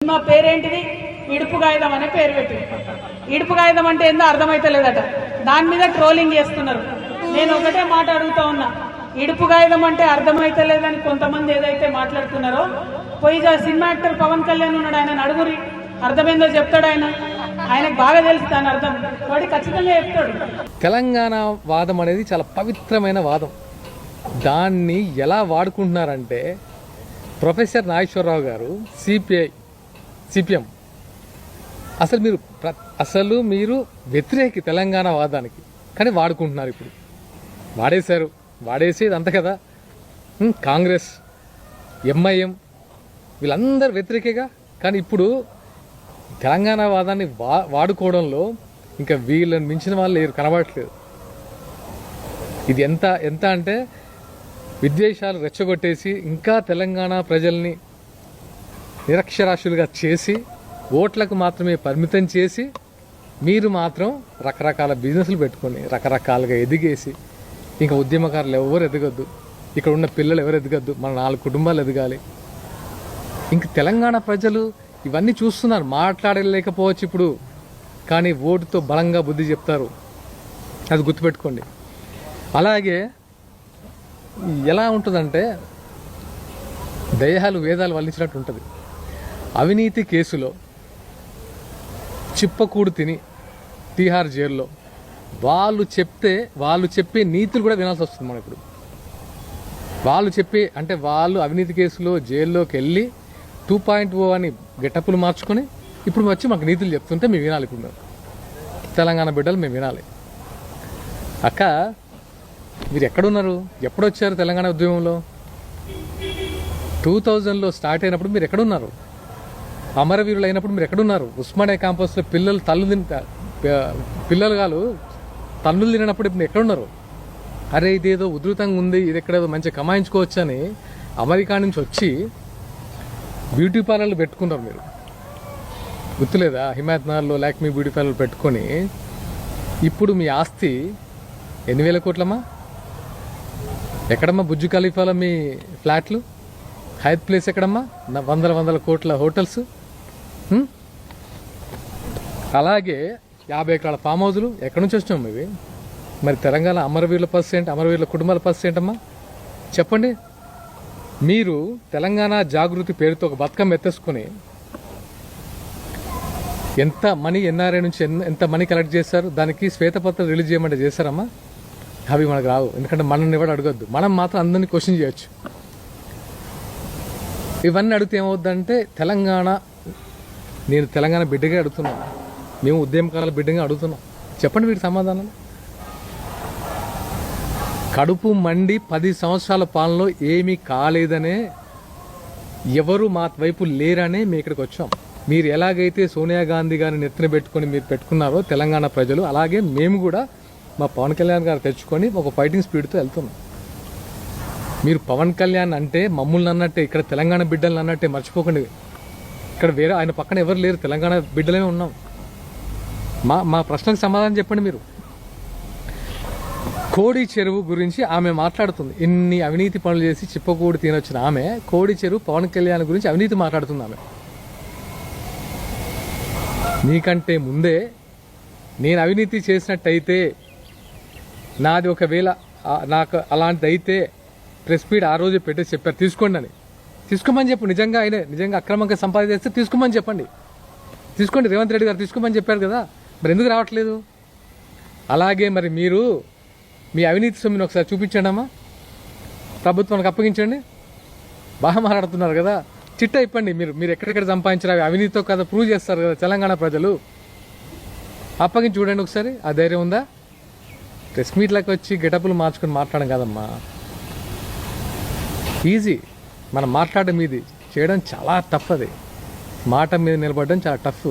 మా పేరేంటిది? ఇడుపు కాగితం అనే పేరు పెట్టి, ఇడుపు కాగితం అంటే ఏందో అర్థమైతే లేదట. దాని మీద ట్రోలింగ్ చేస్తున్నారు. నేను ఒకటే మాట అడుగుతా ఉన్నా, ఇడుపు కాగితం అంటే అర్థమైతే లేదని కొంతమంది ఏదైతే మాట్లాడుతున్నారో, పోయి సినిమా యాక్టర్ పవన్ కళ్యాణ్ ఉన్నాడు, ఆయన అడుగురి, అర్థమైందో చెప్తాడు. ఆయనకు బాగా తెలుసు దాని అర్థం, వాడి ఖచ్చితంగా చెప్తాడు. తెలంగాణ వాదం అనేది చాలా పవిత్రమైన వాదం. దాన్ని ఎలా వాడుకుంటున్నారంటే, ప్రొఫెసర్ నాగేశ్వరరావు గారు సిపిఎం అసలు మీరు వ్యతిరేకి తెలంగాణ వాదానికి, కానీ వాడుకుంటున్నారు. ఇప్పుడు వాడేసేది అంత కదా. కాంగ్రెస్, ఎంఐఎం వీళ్ళందరూ వ్యతిరేకేగా. కానీ ఇప్పుడు తెలంగాణ వాదాన్ని వాడుకోవడంలో ఇంకా వీళ్ళని మించిన వాళ్ళు లేరు, కనబడట్లేదు. ఇది ఎంత అంటే విద్వేషాలు రెచ్చగొట్టేసి ఇంకా తెలంగాణ ప్రజల్ని నిరక్షరాస్యులుగా చేసి ఓట్లకు మాత్రమే పరిమితం చేసి మీరు మాత్రం రకరకాల బిజినెస్లు పెట్టుకొని రకరకాలుగా ఎదిగేసి ఇంకా ఉద్యమకారులు ఎవరు ఎదగద్దు, ఇక్కడ ఉన్న పిల్లలు ఎవరు ఎదగద్దు, మన 4 కుటుంబాలు ఎదగాలి. ఇంక తెలంగాణ ప్రజలు ఇవన్నీ చూస్తున్నారు. మాట్లాడలేకపోవచ్చు ఇప్పుడు, కానీ ఓటుతో బలంగా బుద్ధి చెప్తారు, అది గుర్తుపెట్టుకోండి. అలాగే ఎలా ఉంటుందంటే దయ్యాలు వేదాలు వల్లించినట్టు ఉంటుంది. అవినీతి కేసులో చిప్పకూడు తిని తీహార్ జైల్లో వాళ్ళు చెప్పే నీతులు కూడా వినాల్సి వస్తుంది. మనం ఇప్పుడు వాళ్ళు అవినీతి కేసులో జైల్లోకి వెళ్ళి 2.0 అని గెటప్పులు మార్చుకొని ఇప్పుడు వచ్చి మాకు నీతులు చెప్తుంటే మేము వినాలి. ఇప్పుడు తెలంగాణ బిడ్డలు మేము వినాలి. అక్క, మీరు ఎక్కడున్నారు? ఎప్పుడొచ్చారు తెలంగాణ ఉద్యమంలో? 2000లో స్టార్ట్ అయినప్పుడు మీరు ఎక్కడున్నారు? అమరవీరులు అయినప్పుడు మీరు ఎక్కడున్నారు? ఉస్మానియా క్యాంపస్లో పిల్లలు తన్నులు తినప్పుడు ఇప్పుడు ఎక్కడున్నారు? అరే ఇదేదో ఉధృతంగా ఉంది, ఇది ఎక్కడేదో మంచిగా కమాయించుకోవచ్చు అని అమెరికా నుంచి వచ్చి బ్యూటీ పార్లర్లు పెట్టుకున్నారు. మీరు గుర్తులేదా? హిమాయత్నగర్లో లాక్మీ బ్యూటీ పార్లర్ పెట్టుకొని ఇప్పుడు మీ ఆస్తి 8,000 కోట్లమ్మా. ఎక్కడమ్మా బుజ్జు ఖలీఫాలో మీ ఫ్లాట్లు? హైత్ ప్లేస్ ఎక్కడమ్మా? వందల కోట్ల హోటల్స్. అలాగే 50 ఎకరాల ఫామ్ హౌజులు ఎక్కడి నుంచి వచ్చినాం ఇవి? మరి తెలంగాణ అమరవీరుల కుటుంబాల పరిస్థితి ఏంటమ్మా చెప్పండి. మీరు తెలంగాణ జాగృతి పేరుతో ఒక బతుకమ్మ ఎత్తేసుకుని ఎంత మనీ ఎన్ఆర్ఐ నుంచి ఎంత మనీ కలెక్ట్ చేశారు? దానికి శ్వేతపత్రం రిలీజ్ చేయమంటే చేశారమ్మా? అవి మనకు రావు, ఎందుకంటే మనల్ని ఎవరు అడగద్దు. మనం మాత్రం అందరినీ క్వశ్చన్ చేయొచ్చు. ఇవన్నీ అడిగితే ఏమవుద్దంటే నేను తెలంగాణ బిడ్డగా అడుగుతున్నాను, మేము ఉద్యమకాల బిడ్డగా అడుగుతున్నాం. చెప్పండి వీటి సమాధానం. కడుపు మండి 10 సంవత్సరాల పాలనలో ఏమీ కాలేదనే, ఎవరు మా వైపు లేరనే మేము ఇక్కడికి వచ్చాం. మీరు ఎలాగైతే సోనియా గాంధీ గారిని నెత్తిన పెట్టుకొని మీరు పెట్టుకున్నారో తెలంగాణ ప్రజలు, అలాగే మేము కూడా మా పవన్ కళ్యాణ్ గారు తెచ్చుకొని ఒక ఫైటింగ్ స్పీడ్తో వెళ్తున్నాం. మీరు పవన్ కళ్యాణ్ అంటే మమ్మల్ని అన్నట్టే, ఇక్కడ తెలంగాణ బిడ్డలను అన్నట్టే మర్చిపోకండి. ఇక్కడ వేరే ఆయన పక్కన ఎవరు లేరు, తెలంగాణ బిడ్డలే ఉన్నాం. మా ప్రశ్నకు సమాధానం చెప్పండి. మీరు కోడి చెరువు గురించి ఆమె మాట్లాడుతుంది. ఇన్ని అవినీతి పనులు చేసి చిప్పకూడు తినొచ్చిన ఆమె కోడి చెరువు పవన్ కళ్యాణ్ గురించి అవినీతి మాట్లాడుతుంది. ఆమె నీకంటే ముందే నేను అవినీతి చేసినట్టయితే, నాది ఒకవేళ నాకు అలాంటిది అయితే ప్రెస్ మీట్ ఆ రోజు పెట్టేసి చెప్పారు తీసుకోండి అని. తీసుకోమని చెప్పు. నిజంగా అక్రమంగా సంపాదిస్తే తీసుకోమని చెప్పండి. తీసుకోండి, రేవంత్ రెడ్డి గారు తీసుకోమని చెప్పారు కదా, మరి ఎందుకు రావట్లేదు? అలాగే మరి మీరు మీ అవినీతి సొమ్ముని ఒకసారి చూపించండి అమ్మా, ప్రభుత్వానికి అప్పగించండి. బాగా మాట్లాడుతున్నారు కదా, చిట్టా ఇప్పండి. మీరు ఎక్కడెక్కడ సంపాదించారు అవి అవినీతితో కదా ప్రూవ్ చేస్తారు కదా తెలంగాణ ప్రజలు. అప్పగించి చూడండి ఒకసారి. ఆ ధైర్యం ఉందా? ప్రెస్ మీట్లకు వచ్చి గెటప్పులు మార్చుకొని మాట్లాడడం కదమ్మా ఈజీ. మనం మాట్లాడడం ఇది చేయడం చాలా టఫ్. అది మాట మీద నిలబడడం చాలా టఫ్.